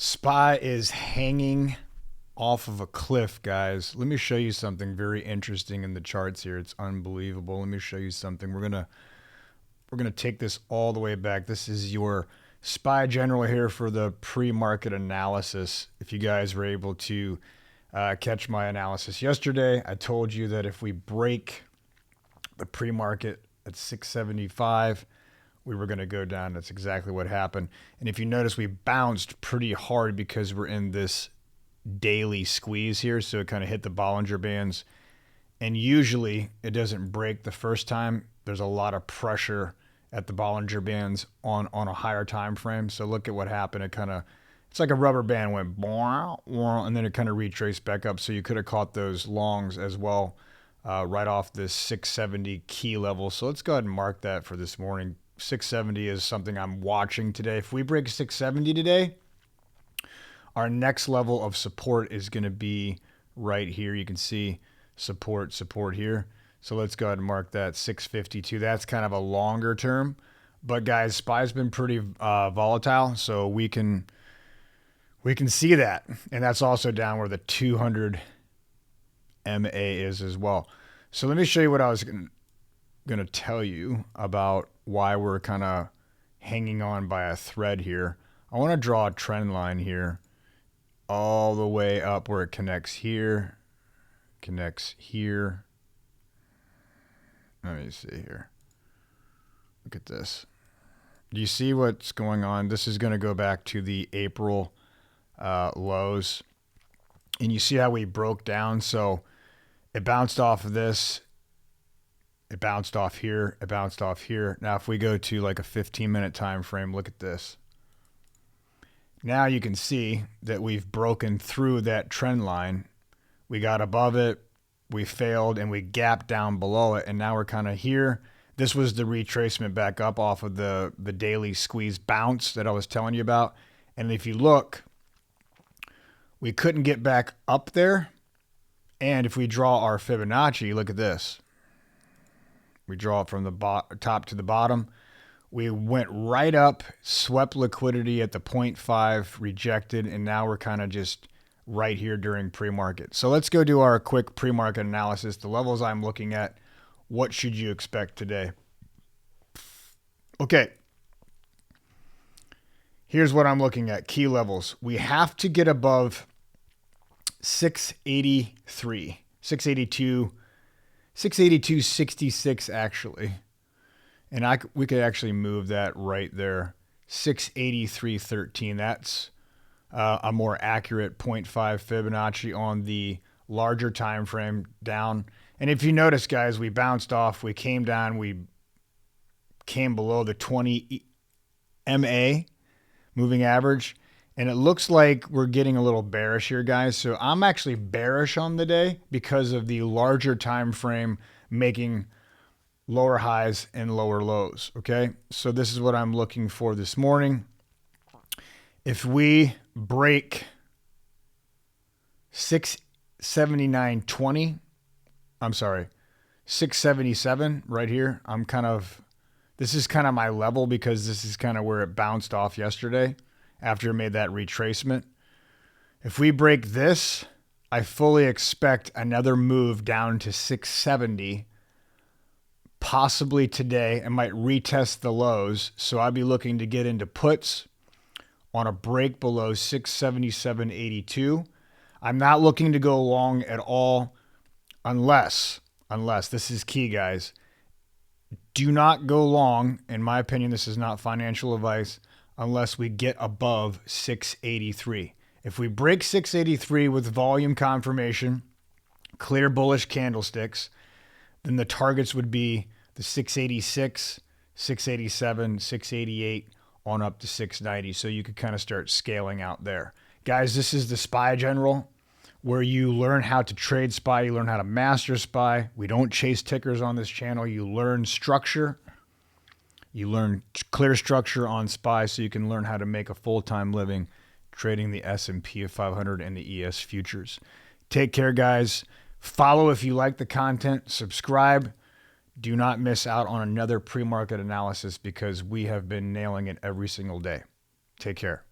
SPY is hanging off of a cliff, guys. Let me show you something very interesting in the charts here. It's unbelievable. Let me show you something. We're gonna take this all the way back. This is your SPY general here for the pre-market analysis. If you guys were able to catch my analysis yesterday, I told you that if we break the pre-market at 675, we were going to go down. That's exactly what happened. And if you notice, we bounced pretty hard because we're in this daily squeeze here. So it kind of hit the Bollinger Bands. And usually it doesn't break the first time. There's a lot of pressure at the Bollinger Bands on a higher time frame. So look at what happened. It's like a rubber band went and then it kind of retraced back up. So you could have caught those longs as well right off this 670 key level. So let's go ahead and mark that for this morning. 670 is something I'm watching today. If we break 670 today, our next level of support is going to be right here. You can see support here. So let's go ahead and mark that 652. That's kind of a longer term. But guys, SPY's been pretty volatile, so we can see that. And that's also down where the 200 MA is as well. So let me show you what I was going to tell you about why we're kind of hanging on by a thread here. I want to draw a trend line here all the way up where it connects here, connects here. Let me see here. Look at this. Do you see what's going on? This is going to go back to the April lows. And you see how we broke down? So it bounced off of this. It bounced off here. It bounced off here. Now, if we go to like a 15-minute time frame, look at this. Now you can see that we've broken through that trend line. We got above it, we failed, and we gapped down below it. And now we're kind of here. This was the retracement back up off of the daily squeeze bounce that I was telling you about. And if you look, we couldn't get back up there. And if we draw our Fibonacci, look at this. We draw it from the top to the bottom. We went right up, swept liquidity at the 0.5, rejected, and now we're kind of just right here during pre-market. So let's go do our quick pre-market analysis. The levels I'm looking at, what should you expect today? Okay. Here's what I'm looking at, key levels. We have to get above 683, 682, 682.66 actually. And we could actually move that right there. 683.13. That's a more accurate 0.5 Fibonacci on the larger time frame down. And if you notice, guys, we bounced off. We came down. We came below the 20 MA moving average. And it looks like we're getting a little bearish here, guys. So I'm actually bearish on the day because of the larger time frame making lower highs and lower lows. Okay, so this is what I'm looking for this morning. If we break 679.20, I'm sorry, 677 right here. This is kind of my level because this is kind of where it bounced off yesterday after it made that retracement. If we break this, I fully expect another move down to 670, possibly today. I might retest the lows. So I'd be looking to get into puts on a break below 677.82. I'm not looking to go long at all unless this is key, guys. Do not go long. In my opinion, this is not financial advice unless we get above 683. If we break 683 with volume confirmation, clear bullish candlesticks, then the targets would be the 686, 687, 688 on up to 690. So you could kind of start scaling out there. Guys, this is the SPY General where you learn how to trade SPY. You learn how to master SPY. We don't chase tickers on this channel. You learn structure. You learn clear structure on SPY so you can learn how to make a full-time living trading the S&P 500 and the ES futures. Take care, guys. Follow if you like the content. Subscribe. Do not miss out on another pre-market analysis because we have been nailing it every single day. Take care.